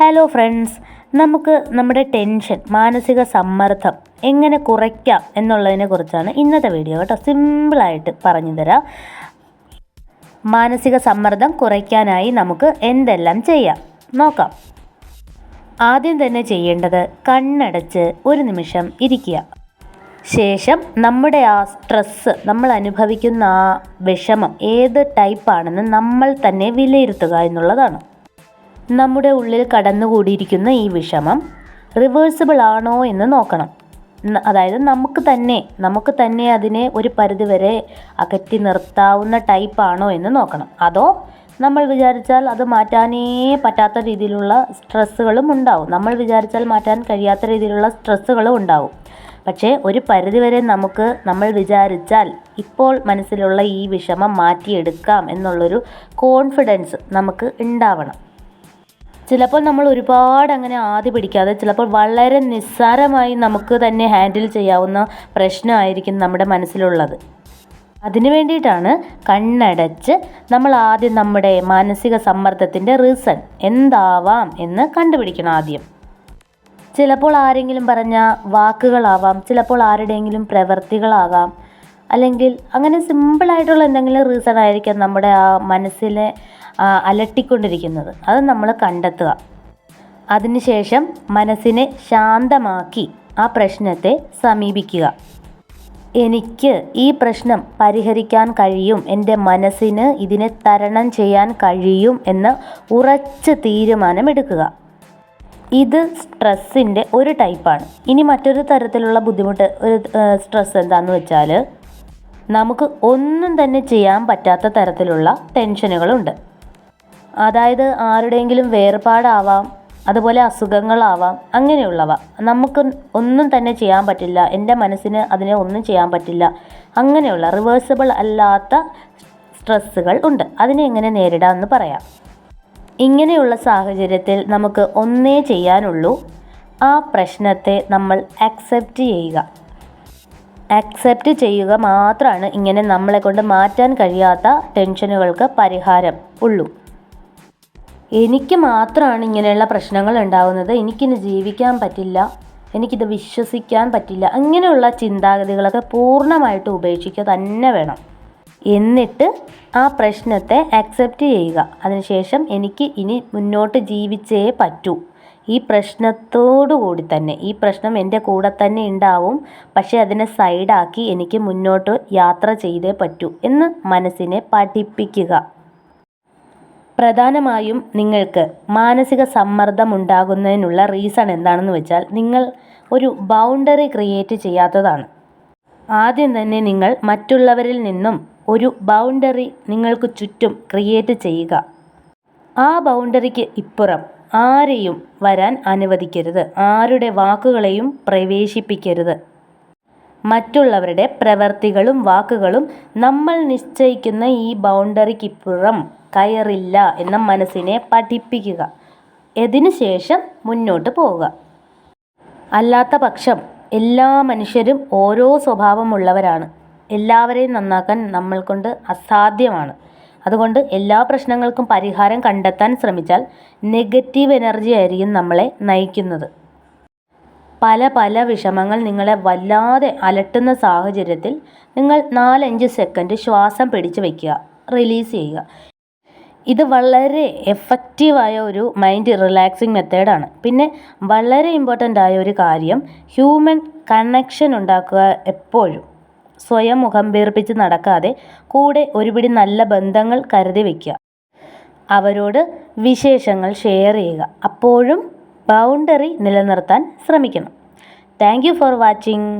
Hello friends, നമുക്ക് നമ്മുടെ tension, മാനസിക സമ്മർദ്ദം എങ്ങനെ കുറയ്ക്കാം എന്നുള്ളതിനെ കുറിച്ചാണ് ഇന്നത്തെ വീഡിയോ കേട്ടോ. സിമ്പിളായിട്ട് പറഞ്ഞു തരാം. മാനസിക സമ്മർദ്ദം കുറയ്ക്കാനായി നമുക്ക് എന്തെല്ലാം ചെയ്യാം നോക്കാം. ആദ്യം തന്നെ ചെയ്യേണ്ടത് കണ്ണടച്ച് ഒരു നിമിഷം ഇരിക്കുക. ശേഷം നമ്മുടെ ആ സ്ട്രെസ്സ്, നമ്മൾ അനുഭവിക്കുന്ന ആ വിഷമം ഏത് ടൈപ്പാണെന്ന് നമ്മൾ തന്നെ വിലയിരുത്തുക എന്നുള്ളതാണ്. നമ്മുടെ ഉള്ളിൽ കടന്നുകൂടിയിരിക്കുന്ന ഈ വിഷമം റിവേഴ്സിബിൾ ആണോ എന്ന് നോക്കണം. അതായത് നമുക്ക് തന്നെ അതിനെ ഒരു പരിധിവരെ അകറ്റി നിർത്താവുന്ന ടൈപ്പാണോ എന്ന് നോക്കണം. അതോ നമ്മൾ വിചാരിച്ചാൽ അത് മാറ്റാനേ പറ്റാത്ത രീതിയിലുള്ള സ്ട്രെസ്സുകളും ഉണ്ടാവും. നമ്മൾ വിചാരിച്ചാൽ മാറ്റാൻ കഴിയാത്ത രീതിയിലുള്ള സ്ട്രെസ്സുകളും ഉണ്ടാവും. പക്ഷേ ഒരു പരിധിവരെ നമ്മൾ വിചാരിച്ചാൽ ഇപ്പോൾ മനസ്സിലുള്ള ഈ വിഷമം മാറ്റിയെടുക്കാം എന്നുള്ളൊരു കോൺഫിഡൻസ് നമുക്ക് ഉണ്ടാവണം. ചിലപ്പോൾ നമ്മൾ ഒരുപാട് അങ്ങനെ ആദി പിടിക്കാതെ, ചിലപ്പോൾ വളരെ നിസ്സാരമായി നമുക്ക് തന്നെ ഹാൻഡിൽ ചെയ്യാവുന്ന പ്രശ്നമായിരിക്കും നമ്മുടെ മനസ്സിലുള്ളത്. അതിനു വേണ്ടിയിട്ടാണ് കണ്ണടച്ച് നമ്മൾ ആദ്യം നമ്മുടെ മാനസിക സമ്മർദ്ദത്തിൻ്റെ റീസൺ എന്താവാം എന്ന് കണ്ടുപിടിക്കണം ആദ്യം. ചിലപ്പോൾ ആരെങ്കിലും പറഞ്ഞ വാക്കുകളാവാം, ചിലപ്പോൾ ആരുടെയെങ്കിലും പ്രവൃത്തികളാകാം, അല്ലെങ്കിൽ അങ്ങനെ സിമ്പിളായിട്ടുള്ള എന്തെങ്കിലും റീസൺ ആയിരിക്കാം നമ്മുടെ ആ മനസ്സിനെ അലട്ടിക്കൊണ്ടിരിക്കുന്നത്. അത് നമ്മൾ കണ്ടെത്തുക. അതിനുശേഷം മനസ്സിനെ ശാന്തമാക്കി ആ പ്രശ്നത്തെ സമീപിക്കുക. എനിക്ക് ഈ പ്രശ്നം പരിഹരിക്കാൻ കഴിയും, എൻ്റെ മനസ്സിന് ഇതിനെ തരണം ചെയ്യാൻ കഴിയും എന്ന് ഉറച്ച തീരുമാനമെടുക്കുക. ഇത് സ്ട്രെസ്സിൻ്റെ ഒരു ടൈപ്പാണ്. ഇനി മറ്റൊരു തരത്തിലുള്ള സ്ട്രെസ് എന്താണെന്ന് വെച്ചാൽ, നമുക്ക് ഒന്നും തന്നെ ചെയ്യാൻ പറ്റാത്ത തരത്തിലുള്ള ടെൻഷനുകളുണ്ട്. അതായത് ആരുടെയെങ്കിലും വേർപാടാവാം, അതുപോലെ അസുഖങ്ങളാവാം, അങ്ങനെയുള്ളവ. നമുക്ക് ഒന്നും തന്നെ ചെയ്യാൻ പറ്റില്ല, എൻ്റെ മനസ്സിന് അതിനെ ഒന്നും ചെയ്യാൻ പറ്റില്ല, അങ്ങനെയുള്ള റിവേഴ്സിബിൾ അല്ലാത്ത സ്ട്രെസ്സുകൾ ഉണ്ട്. അതിനെ എങ്ങനെ നേരിടാമെന്ന് പറയാം. ഇങ്ങനെയുള്ള സാഹചര്യത്തിൽ നമുക്ക് ഒന്നേ ചെയ്യാനുള്ളൂ, ആ പ്രശ്നത്തെ നമ്മൾ അക്സെപ്റ്റ് ചെയ്യുക മാത്രമാണ് ഇങ്ങനെ നമ്മളെ കൊണ്ട് മാറ്റാൻ കഴിയാത്ത ടെൻഷനുകൾക്ക് പരിഹാരം ഉള്ളൂ. എനിക്ക് മാത്രമാണ് ഇങ്ങനെയുള്ള പ്രശ്നങ്ങൾ ഉണ്ടാകുന്നത്, എനിക്കിന്ന് ജീവിക്കാൻ പറ്റില്ല, എനിക്കിത് വിശ്വസിക്കാൻ പറ്റില്ല, അങ്ങനെയുള്ള ചിന്താഗതികളൊക്കെ പൂർണ്ണമായിട്ട് ഉപേക്ഷിക്കുക തന്നെ വേണം. എന്നിട്ട് ആ പ്രശ്നത്തെ അക്സെപ്റ്റ് ചെയ്യുക. അതിനുശേഷം എനിക്ക് ഇനി മുന്നോട്ട് ജീവിച്ചേ പറ്റൂ, ഈ പ്രശ്നത്തോടുകൂടി തന്നെ, ഈ പ്രശ്നം എൻ്റെ കൂടെ തന്നെ ഉണ്ടാവും, പക്ഷേ അതിനെ സൈഡാക്കി എനിക്ക് മുന്നോട്ട് യാത്ര ചെയ്തേ പറ്റൂ എന്ന് മനസ്സിനെ പഠിപ്പിക്കുക. പ്രധാനമായും നിങ്ങൾക്ക് മാനസിക സമ്മർദ്ദം ഉണ്ടാകുന്നതിനുള്ള റീസൺ എന്താണെന്ന് വെച്ചാൽ, നിങ്ങൾ ഒരു ബൗണ്ടറി ക്രിയേറ്റ് ചെയ്യാത്തതാണ്. ആദ്യം തന്നെ നിങ്ങൾ മറ്റുള്ളവരിൽ നിന്നും ഒരു ബൗണ്ടറി നിങ്ങൾക്ക് ചുറ്റും ക്രിയേറ്റ് ചെയ്യുക. ആ ബൗണ്ടറിക്ക് ഇപ്പുറം ആരെയും വരാൻ അനുവദിക്കരുത്, ആരുടെ വാക്കുകളെയും പ്രവേശിപ്പിക്കരുത്. മറ്റുള്ളവരുടെ പ്രവൃത്തികളും വാക്കുകളും നമ്മൾ നിശ്ചയിക്കുന്ന ഈ ബൗണ്ടറിക്കിപ്പുറം കയറില്ല എന്ന മനസ്സിനെ പഠിപ്പിക്കുക. ഇതിനുശേഷം മുന്നോട്ട് പോവുക. അല്ലാത്ത പക്ഷം എല്ലാ മനുഷ്യരും ഓരോ സ്വഭാവമുള്ളവരാണ്. എല്ലാവരെയും നന്നാക്കാൻ നമ്മൾക്കൊണ്ട് അസാധ്യമാണ്. അതുകൊണ്ട് എല്ലാ പ്രശ്നങ്ങൾക്കും പരിഹാരം കണ്ടെത്താൻ ശ്രമിച്ചാൽ നെഗറ്റീവ് എനർജി ആയിരിക്കും നമ്മളെ നയിക്കുന്നത്. പല വിഷമങ്ങൾ നിങ്ങളെ വല്ലാതെ അലട്ടുന്ന സാഹചര്യത്തിൽ നിങ്ങൾ 4-5 സെക്കൻഡ് ശ്വാസം പിടിച്ച് വയ്ക്കുക, റിലീസ് ചെയ്യുക. ഇത് വളരെ എഫക്റ്റീവായ ഒരു മൈൻഡ് റിലാക്സിങ് മെത്തേഡാണ്. പിന്നെ വളരെ ഇമ്പോർട്ടൻ്റ് ആയ ഒരു കാര്യം, ഹ്യൂമൻ കണക്ഷൻ ഉണ്ടാക്കുക. എപ്പോഴും സ്വയം മുഖം വീർപ്പിച്ച് നടക്കാതെ കൂടെ ഒരുപിടി നല്ല ബന്ധങ്ങൾ കരുതി വയ്ക്കുക. അവരോട് വിശേഷങ്ങൾ ഷെയർ ചെയ്യുക. അപ്പോഴും ബൗണ്ടറി നിലനിർത്താൻ ശ്രമിക്കണം. Thank you for watching.